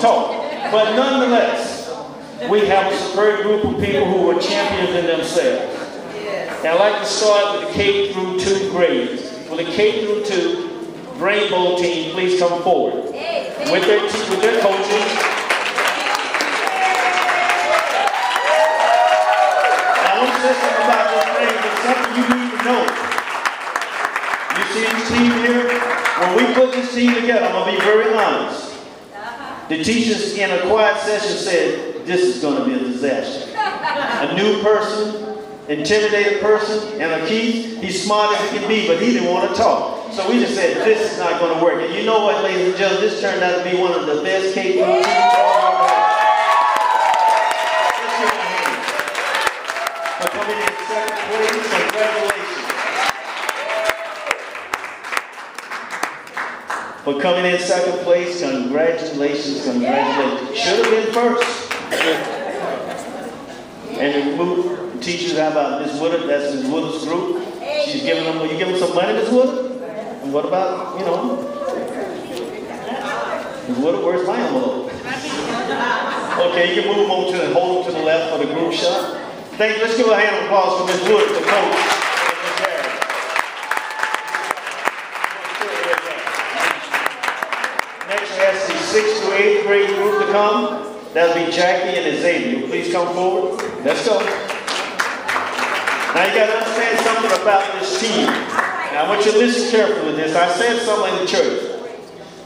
talk. But nonetheless, we have a superb group of people who are champions in themselves. And I'd like to start with the K through 2 grades. For the K through 2 Rainbow team, please come forward with their coaches. I want to say something about this thing. There's something you need to know. You see this team here? When we put this team together, I'm going to be very honest. The teachers in a quiet session said, this is going to be a disaster. A new person, intimidated person, and Keith, he's smart as he can be, but he didn't want to talk. So we just said, this is not going to work. And you know what, ladies and gentlemen, this turned out to be one of the best K through 2 teams. For coming in second place, congratulations. For coming in second place, congratulations, congratulations. Should have been first. And the teachers, how about Ms. Woodard? That's Ms. Woodard's group. She's giving them, will you give them some money, Ms. Woodard? And what about, you know? Ms. Woodard, where's my envelope? Okay, you can move on to and hold them to the left for the group shot. Let's give a hand of applause for Ms. Woodard, the coach. Next, we ask the 6th to 8th grade group to come. That'll be Jackie and Xavier. Please come forward. Let's go. Now you got to understand something about this team. Now I want you to listen carefully to this. I said something in the church.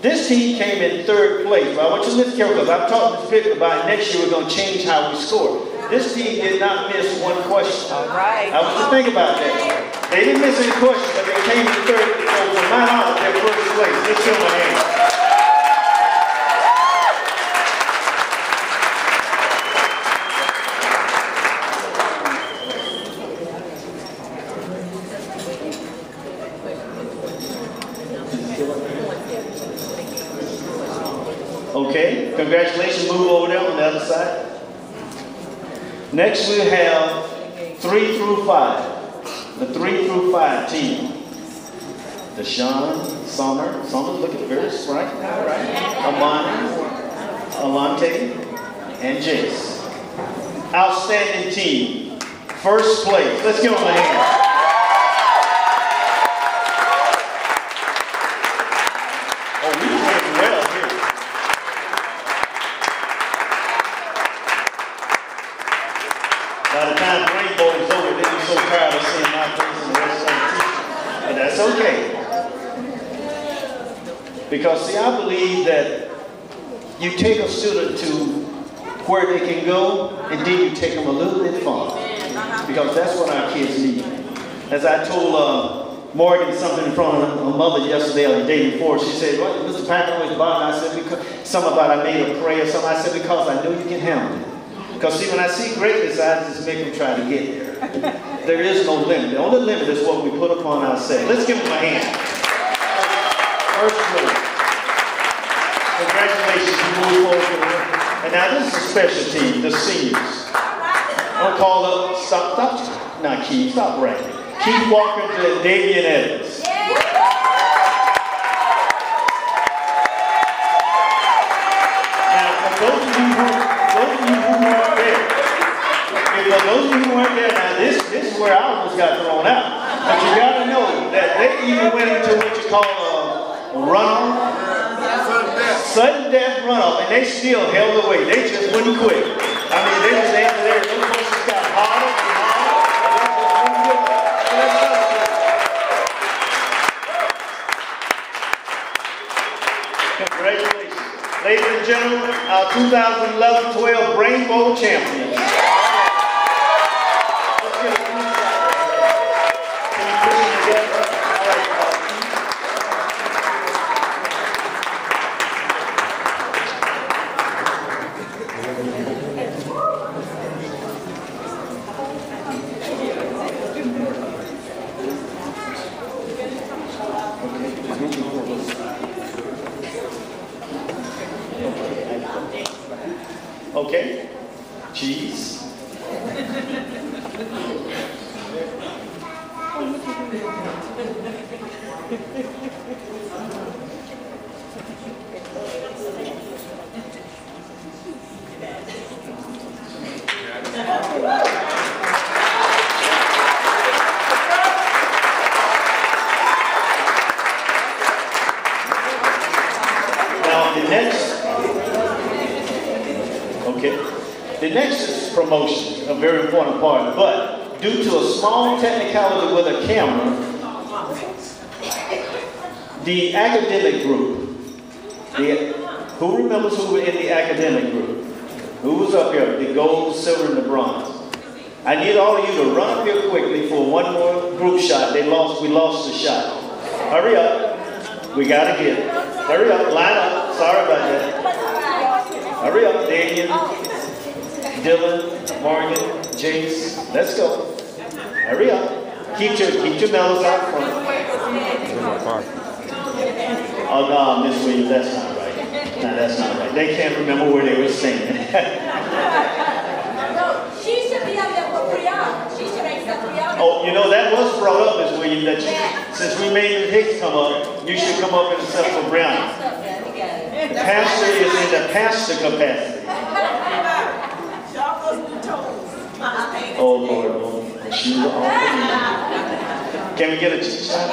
This team came in 3rd place. But I want you to listen carefully because I've talked to Ms. Pickett about next year we're going to change how we score. This team did not miss one question. All right. I want you to think about that. They didn't miss any questions, but they came in 3rd. So for my honor, their 1st place. Let's show my hand. Okay, congratulations. Move over there on the other side. Next we have 3 through 5. The 3 through 5 team. Deshaun, Summer, looking very bright. All right. Amani, Alante, and Jace. Outstanding team. 1st place. Let's give them a hand. By the time Rainbow is over, they'll be so proud of seeing my face and the rest of the teachers. But that's okay. Because, see, I believe that you take a student to where they can go, and then you take them a little bit farther. Because that's what our kids need. As I told Morgan something in front of her mother yesterday or the day before, she said, "What, Mr. Packer always bothered?" I said, because, something about I made a prayer, something. I said, because I know you can handle it. Because see, when I see greatness, I just make them try to get there. There is no limit. The only limit is what we put upon ourselves. Let's give them a hand. 1st grade. Congratulations, you move forward. And now this is a special team, the seniors. I'm going to call up, stop, not Keith, stop ranking. Keith Walker to Davian Evans. Now, for those of you who weren't there, for those of you who weren't there, now this is where I almost got thrown out. But you got to know that they even went into what you call a runoff, sudden death runoff, and they still held away. They just wouldn't quit. I mean, they just after there, those coaches got harder and harder, and they just wouldn't give up. Congratulations. Ladies and gentlemen, our 2011-12 Rainbow champions. Let's get a group shot. Can you put them together? Okay, cheese. Okay? The next is promotion, a very important part. But due to a small technicality with a camera, the academic group, who remembers who were in the academic group? Who was up here? The gold, the silver, and the bronze. I need all of you to run up here quickly for one more group shot. We lost the shot. Hurry up. We gotta get it. Hurry up, line up. Sorry about that. Hurry up, Daniel, Dylan, Morgan, Jace. Let's go. Hurry up. Keep your medals out front. Oh no, Miss Williams, that's not right. No, that's not right. They can't remember where they were singing. She should be up there for Brianna. She should accept Brianna. Oh, you know, that was brought up, Miss Williams, that since we made the Hicks come up, you should come up and accept for Brianna. The pastor is in the pastor capacity. Oh, Lord, Lord. She was all Can we get a shot?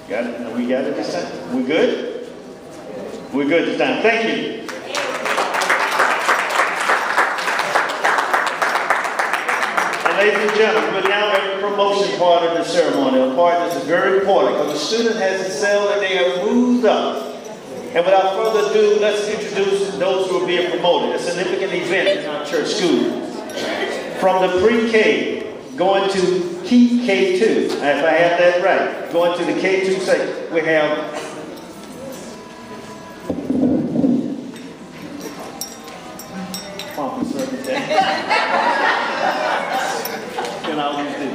Got it? We got it this time? We good? We're good this time. Thank you. And ladies and gentlemen, we're now at the promotion part of the ceremony. A part that is very important because the student has excelled and they have moved up. And without further ado, let's introduce those who are being promoted. A significant event in our church school. From the pre-K, going to K2, if I have that right, going to the K2 section, we have pomp and circumstance. Can I always do?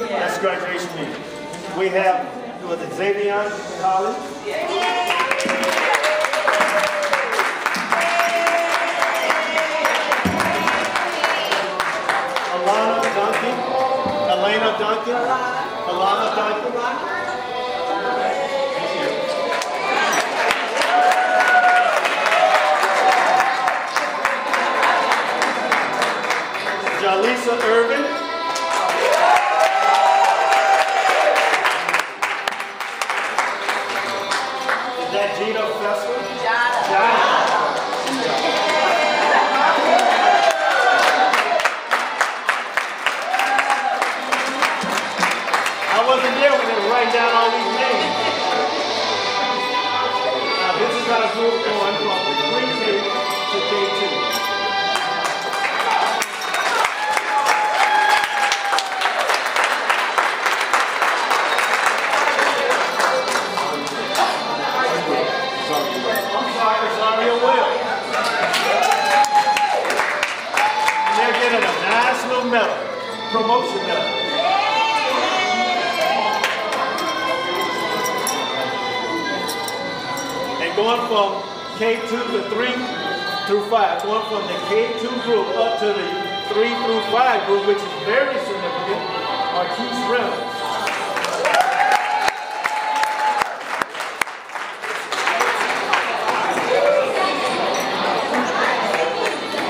That's graduation meeting. We have Xavier College. Elena Duncan. Alana Duncan. Jalisa Irvin. Is that Gina Fessler? Jana. I wasn't there when they were writing down all these names. Now this is our group going from pre-K to K2. I'm sorry, Rosario Wells. And they're getting a nice little medal, promotion medal. Going from K2 to 3 through 5, going from the K2 group up to the 3 through 5 group, which is very significant, are Keith Reynolds.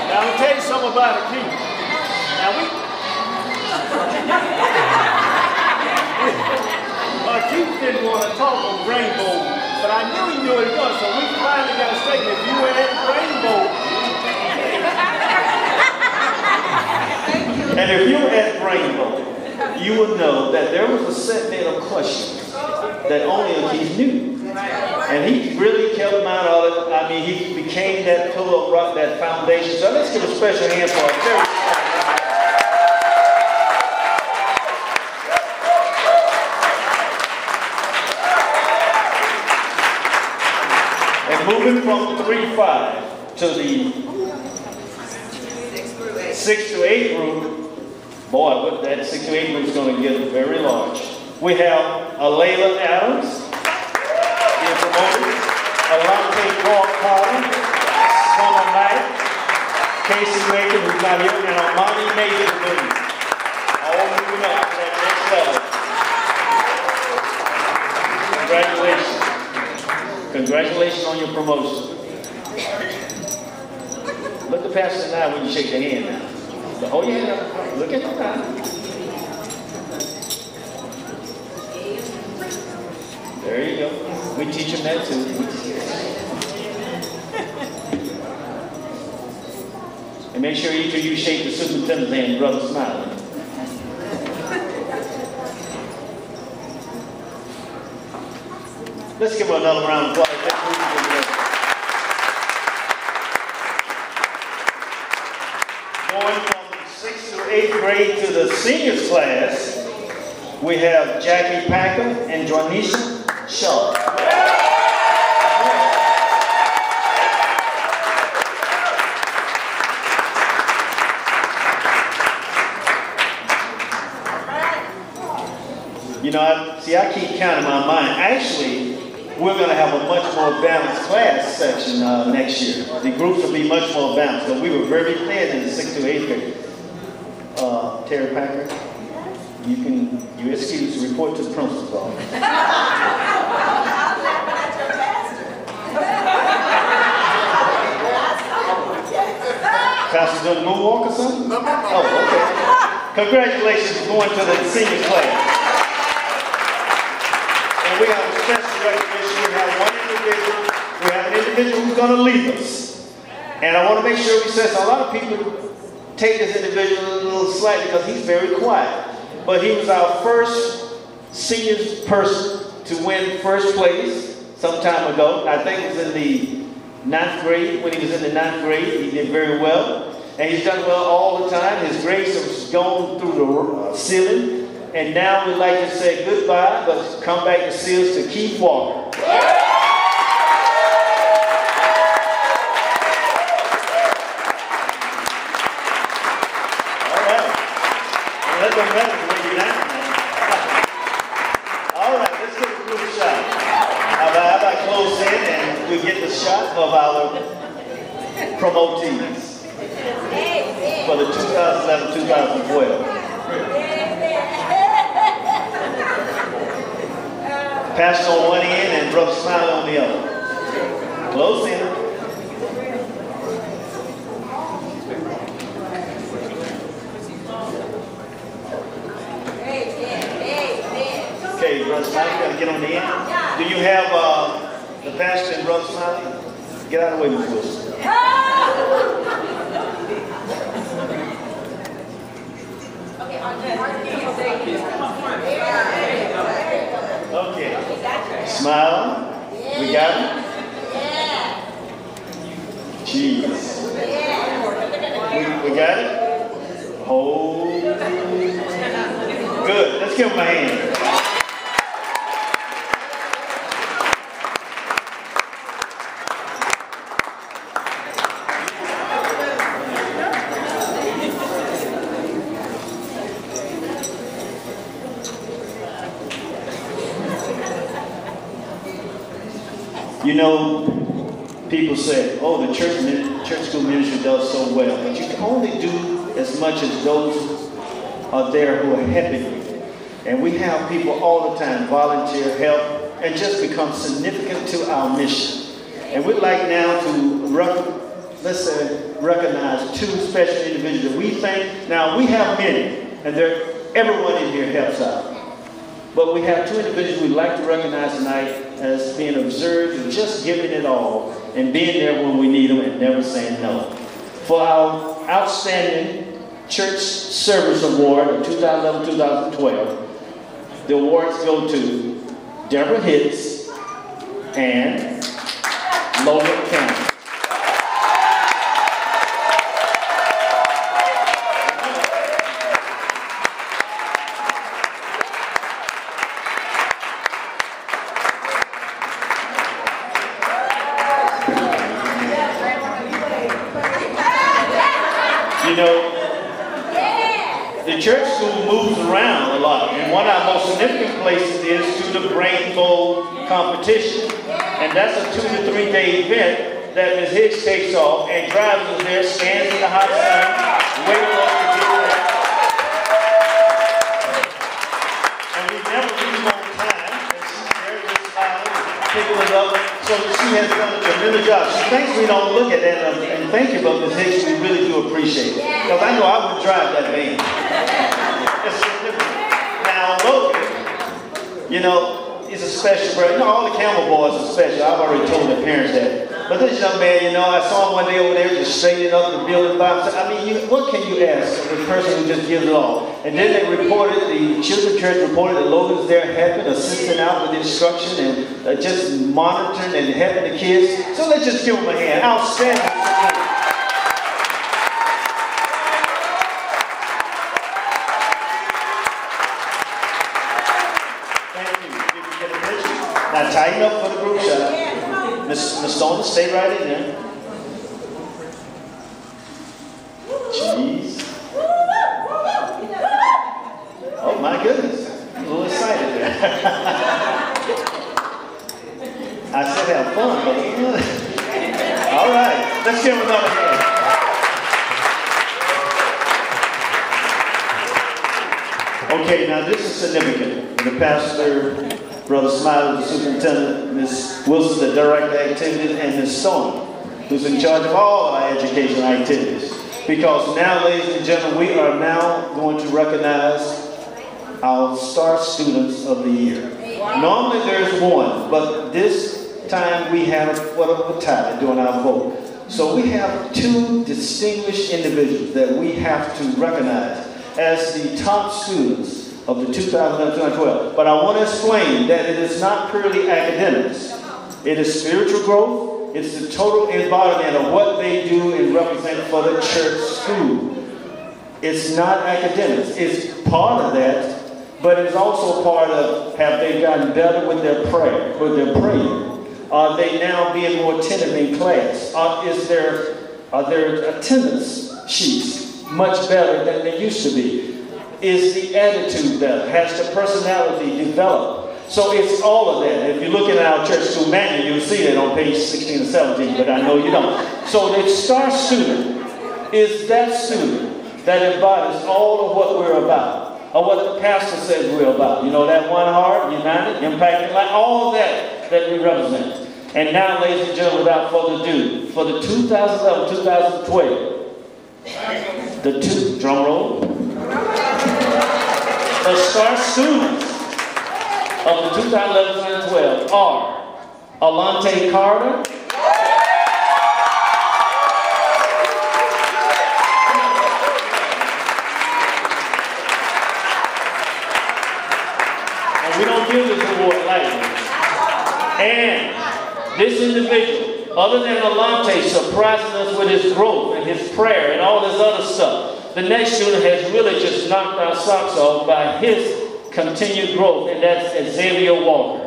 Now, I'm going to tell you something about a Keith. Now, Keith didn't want to talk on Rainbow, but I knew he knew what it was, so we finally got a statement. If you were at Rainbow, and if you were at Rainbow, you would know that there was a set of questions that only Keith knew. And he really kept them out of it. I mean, he became that pillar of rock, that foundation. So let's give a special hand for a very moving from 3-5 to the 6 to 8 group, boy, but that 6 to 8 group is going to get very large. We have Alayla Adams, being promoted, Alante Carter, Summer Knight, Casey Macon, who's not here, and Armani Major, all moving up to that next level. Congratulations. Congratulations on your promotion. Look the pastor in the eye when you shake the hand now. So hold your hand up. Look at the eye. There you go. We teach them that too. And make sure each of you shake the superintendent's hand, Brother Smiley. Let's give her another round of applause. Going from 6th to 8th grade to the seniors class, we have Jackie Packer and Jonisha Shaw. You know, I keep counting my mind. Actually, we're going to have a much more balanced class section next year. The groups will be much more balanced. So we were very thin in the 6th to 8th grade. Terry Packer, you excuse to report to the principal's office. Pastor doing a moonwalk or something? Oh, okay. Congratulations for going to the senior class. And we have a special recognition. We have one individual. We have an individual who's going to lead us. And I want to make sure we say, a lot of people take this individual a little slightly because he's very quiet. But he was our first senior person to win first place some time ago. I think it was in the 9th grade. When he was in the 9th grade, he did very well. And he's done well all the time. His grades have gone through the ceiling. And now we'd like to say goodbye, but come back to Seals to Keith Walker. All right. Let them medals bring you down. All right, let's get a group shot. How about close in and we get the shot of our promotees for the 2011-2012. Pastor on one end and Brother Smiley on the other. Close in. Okay, Brother Smiley, you gotta get on the end. Do you have the pastor and Brother Smiley? Get out of the way, Ms. Wilson. Okay. Smile. We got it? Jeez. We got it? Hold. Good. Let's give him a hand. You know, people say, oh, the church school ministry does so well. But you can only do as much as those are there who are helping you. And we have people all the time volunteer, help, and just become significant to our mission. And we'd like now to recognize two special individuals that we think. Now, we have many, and everyone in here helps out. But we have two individuals we'd like to recognize tonight as being observed and just giving it all and being there when we need them and never saying no. For our outstanding church service award of 2011-2012, the awards go to Deborah Hitz and Logan Campbell. You know, the church school moves around a lot, and one of our most significant places is to the Brain Bowl competition. And that's a 2 to 3 day event that Ms. Hicks takes off and drives us there, stands in the hot sun, waits for us to get there. And we never leave on time, and she's there just smiling, picking us up. So she has done a tremendous job. She thinks we don't look at that, and thank you, but Ms. Hicks, we really do appreciate it. Because I know I would drive that van. It's significant. Now, Logan, you know, he's a special brother. You know, all the Campbell boys are special. I've already told the parents that. But this young man, you know, I saw him one day over there just straightening up the building by himself. I mean, what can you ask of a person who just gives it all? And then they reported, the children's church reported that Logan's there helping, assisting out with instruction and just monitoring and helping the kids. So let's just give him a hand. Outstanding. Now tighten up for the group shot. Miss Stone, stay right in there. Jeez. Oh my goodness. I'm a little excited there. I said have fun, but all right. Let's give him another hand. Okay, now this is significant. The pastor, Brother Smiley, the superintendent, Ms. Wilson, the director of activities, and Ms. Stone, who's in charge of all our educational activities. Because now, ladies and gentlemen, we are now going to recognize our star students of the year. Normally there's one, but this time we have a tie during our vote. So we have two distinguished individuals that we have to recognize as the top students of the 2011-2012. But I want to explain that it is not purely academics. It is spiritual growth. It's the total embodiment of what they do and represent for the church school. It's not academics. It's part of that, but it's also part of, have they gotten better with their prayer, with their praying? Are they now being more attentive in class? Are their attendance sheets much better than they used to be? Is the attitude better? Has the personality developed? So it's all of that. If you look at our church school manual, you'll see that on page 16 and 17, but I know you don't. So the star student is that student that embodies all of what we're about, or what the pastor says we're about. You know, that one heart, united, impacting life, all that we represent. And now, ladies and gentlemen, without further ado, for the 2011-2012, the two, drum roll, the star students of the 2011-2012 are Alante Carter, and we don't give this award lightly, and this individual, other than Alante surprising us with his growth and his prayer and all this other stuff, the next student has really just knocked our socks off by his continued growth, and that's Xavier Walker.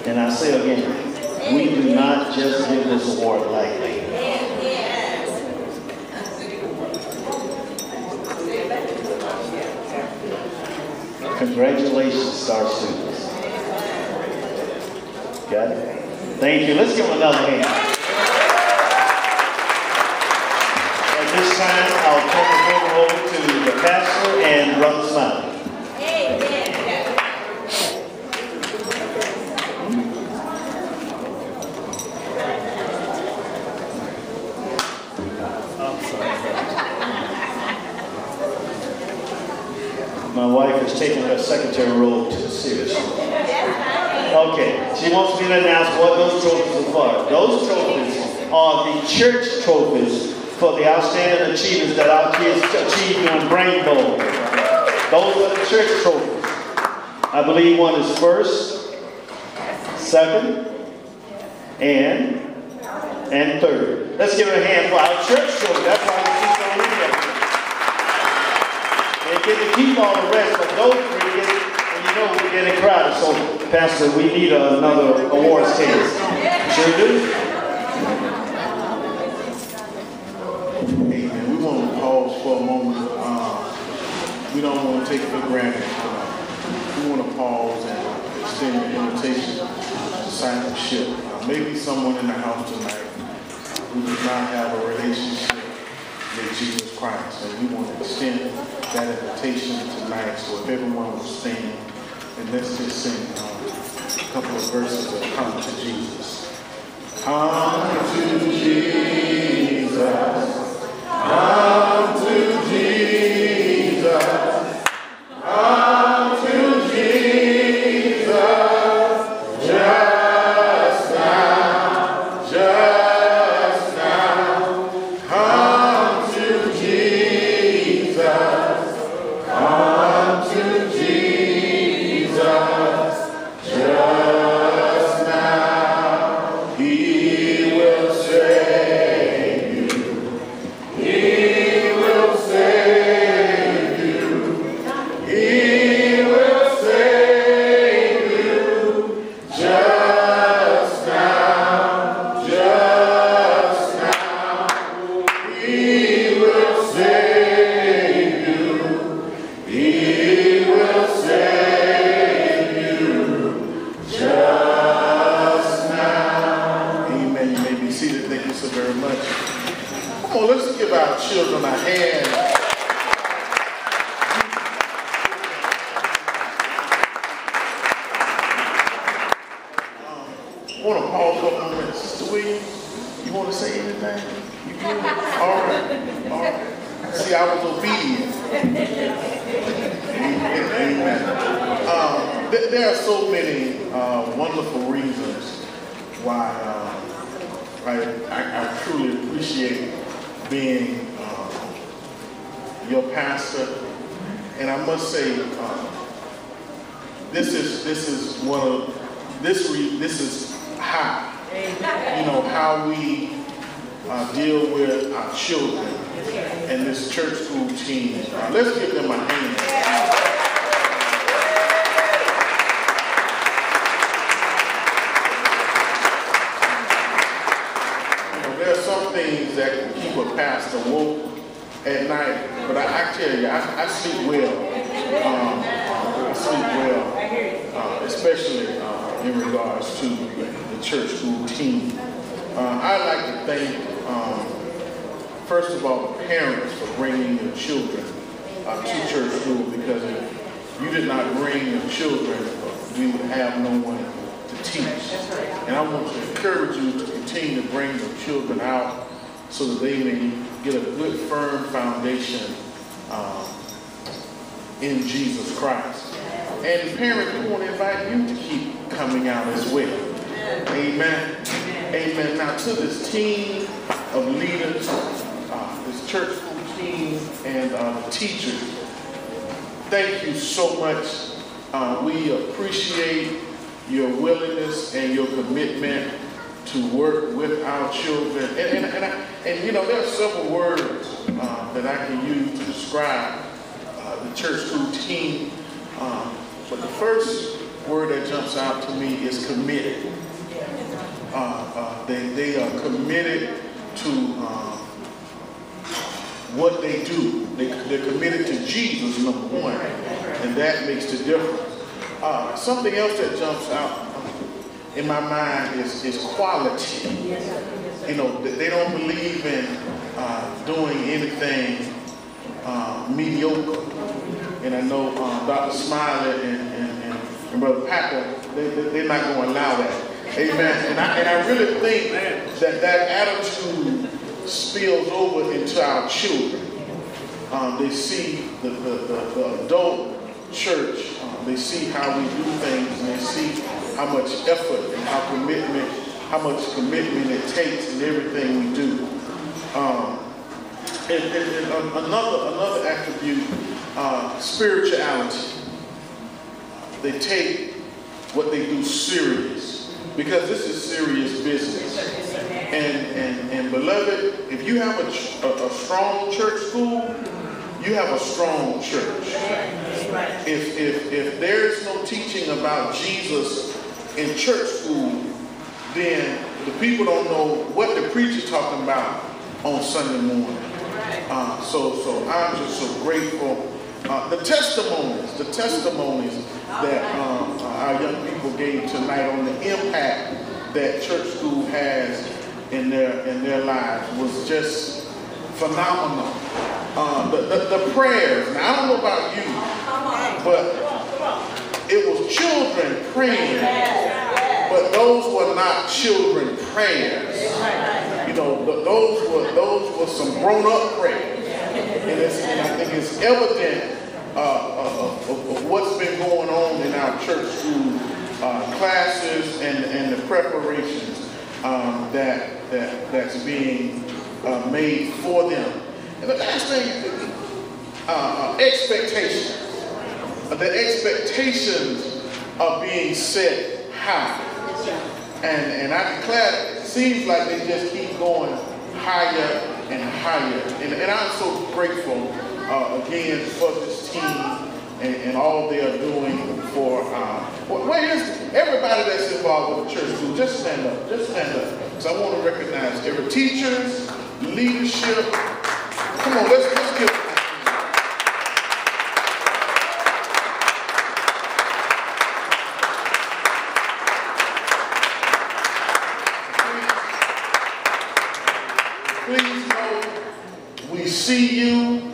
And I say again, we do not just give this award lightly. Congratulations, star students. Got it? Thank you. Let's give them another hand. At this time, I'll turn the program over to the pastor and Brother Smiley. My wife is taking her secretary role too seriously. Okay, she wants me to announce what those trophies are for. Those trophies are the church trophies for the outstanding achievements that our kids achieved during Brain Bowl. Those are the church trophies. I believe one is first, second, and third. Let's give it a hand for our church trophy. That's why we see so many of them. They get to keep all the rest, but those three get, and you know we're getting crowded. So, Pastor, we need another awards table. Sure do. Amen. We want to pause for a moment. We don't want to take it for granted. We want to pause and extend an invitation to discipleship. Maybe someone in the house tonight who does not have a relationship extend that invitation tonight. So if everyone will stand, and let's just sing a couple of verses of Come to Jesus. Come to Jesus. Come to Jesus. Come to Jesus. Just now. Just now. Come to Jesus. Come to Jesus. Just now. He will save you. He will save you. He will save you. Just now. Just now. He will save you. He will save you. Just now. Amen. You may be seated. Thank you so very much. Come on, let's give our children a hand. I want to pause for a moment. Sister Williams, you want to say anything? You good? All right. All right. See, I was obedient. Amen. There are so many wonderful reasons why I truly appreciate being your pastor, and I must say this is how how we deal with our children and this church school team. Let's give them a hand. There are some things that can keep a pastor woke at night, but I tell you, I sleep well. I sleep well, especially in regards to the church school team. I'd like to thank, first of all, the parents for bringing your children to church school, because if you did not bring your children, we would have no one to teach. And I want to encourage you to continue to bring your children out so that they may get a good, firm foundation in Jesus Christ. And parents, we want to invite you to keep coming out as well. Amen. Amen. Now to this team of leaders, this church school team, and the teachers, thank you so much. We appreciate your willingness and your commitment to work with our children. And you know, there are several words that I can use to describe the church school team. But the first word that jumps out to me is committed. They are committed to what they do. They're committed to Jesus, number one, and that makes the difference. Something else that jumps out in my mind is quality. You know, they don't believe in doing anything mediocre. And I know Dr. Smiley and Brother Packer, they're not going to allow that. Amen. And I really think that attitude spills over into our children. They see the adult church, they see how we do things, and they see how much effort and how much commitment it takes in everything we do. And another attribute, spirituality. They take what they do serious, because this is serious business. And beloved, if you have a strong church school, you have a strong church. If there's no teaching about Jesus in church school, then the people don't know what the preacher's talking about on Sunday morning. So I'm just so grateful. The testimonies that our young people gave tonight on the impact that church school has in their lives was just phenomenal. The prayers. Now, I don't know about you, but it was children praying, but those were not children prayers. You know, those were some grown-up prayers. And I think it's evident of what's been going on in our church through classes and the preparations that's being made for them. And the last thing, expectations. The expectations are being set high. And I declare, it seems like they just keep going higher and higher. And I'm so grateful again for this team and all they are doing for where is everybody that's involved with the church group? Just stand up. Just stand up. Because I want to recognize every teachers, leadership. Come on, let's give it. Please know we see you,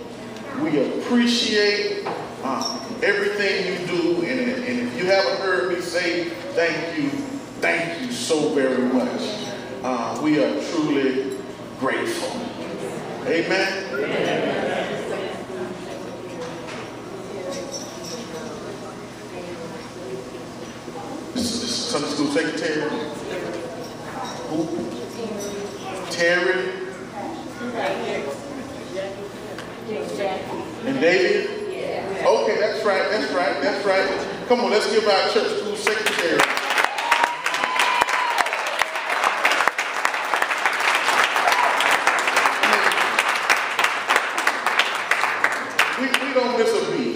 we appreciate everything you do, and if you haven't heard me say thank you so very much. We are truly grateful. Amen? Amen. Sunday school secretary? Who? Terry? And David? Okay, that's right. Come on, let's give our church school secretary.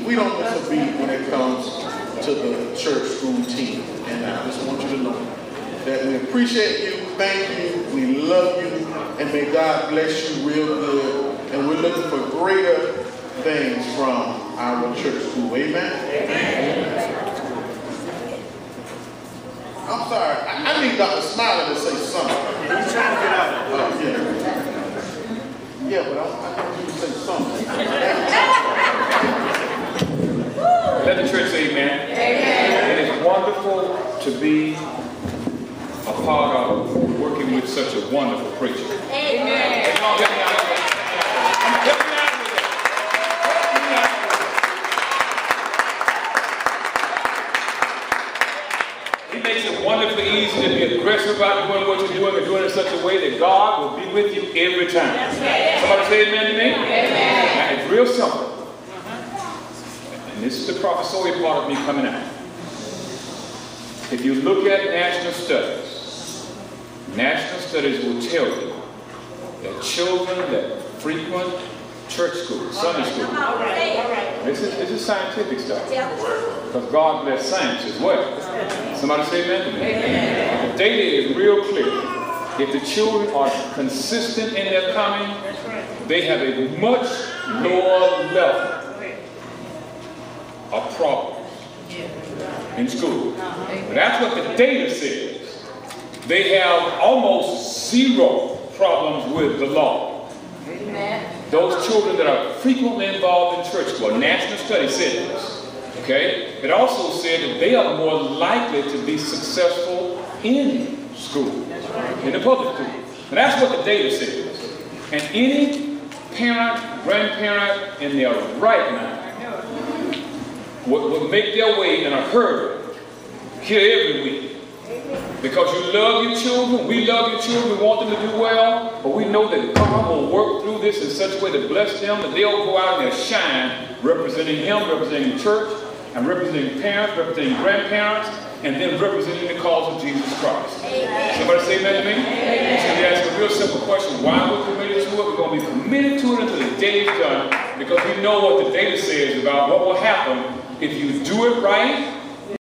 We don't miss a beat when it comes to the church school team. And I just want you to know that we appreciate you, thank you, we love you, and may God bless you real good. And we're looking for greater things from our church school. Amen? Amen. I'm sorry, I need Dr. Smiley to say something. He's trying to get out. Yeah, but I want you to say something. Let the church say amen. Amen. It is wonderful to be a part of working with such a wonderful preacher. Amen. Help me out with it. He makes it wonderfully easy to be aggressive about doing what you're doing and doing it in such a way that God will be with you every time. Somebody say amen to me? Amen. Now, it's real simple. And this is the professorial part of me coming out. If you look at national studies will tell you that children that frequent church school, Sunday school, this is scientific stuff. Because God bless science as well. Somebody say amen to me. The data is real clear. If the children are consistent in their coming, they have a much lower level of problems in school. But that's what the data says. They have almost zero problems with the law. Those children that are frequently involved in church school, national study said this. Okay? It also said that they are more likely to be successful in school, in the public school. And that's what the data says. And any parent, grandparent in their right mind would make their way in a hurry here every week. Because you love your children, we love your children, we want them to do well, but we know that God will work through this in such a way to bless them that they'll go out and they'll shine, representing Him, representing the church, and representing parents, representing grandparents, and then representing the cause of Jesus Christ. Amen. Somebody say amen to me? Amen. So we ask a real simple question. Why are we committed to it? We're going to be committed to it until the day is done, because we know what the data says about what will happen if you do it right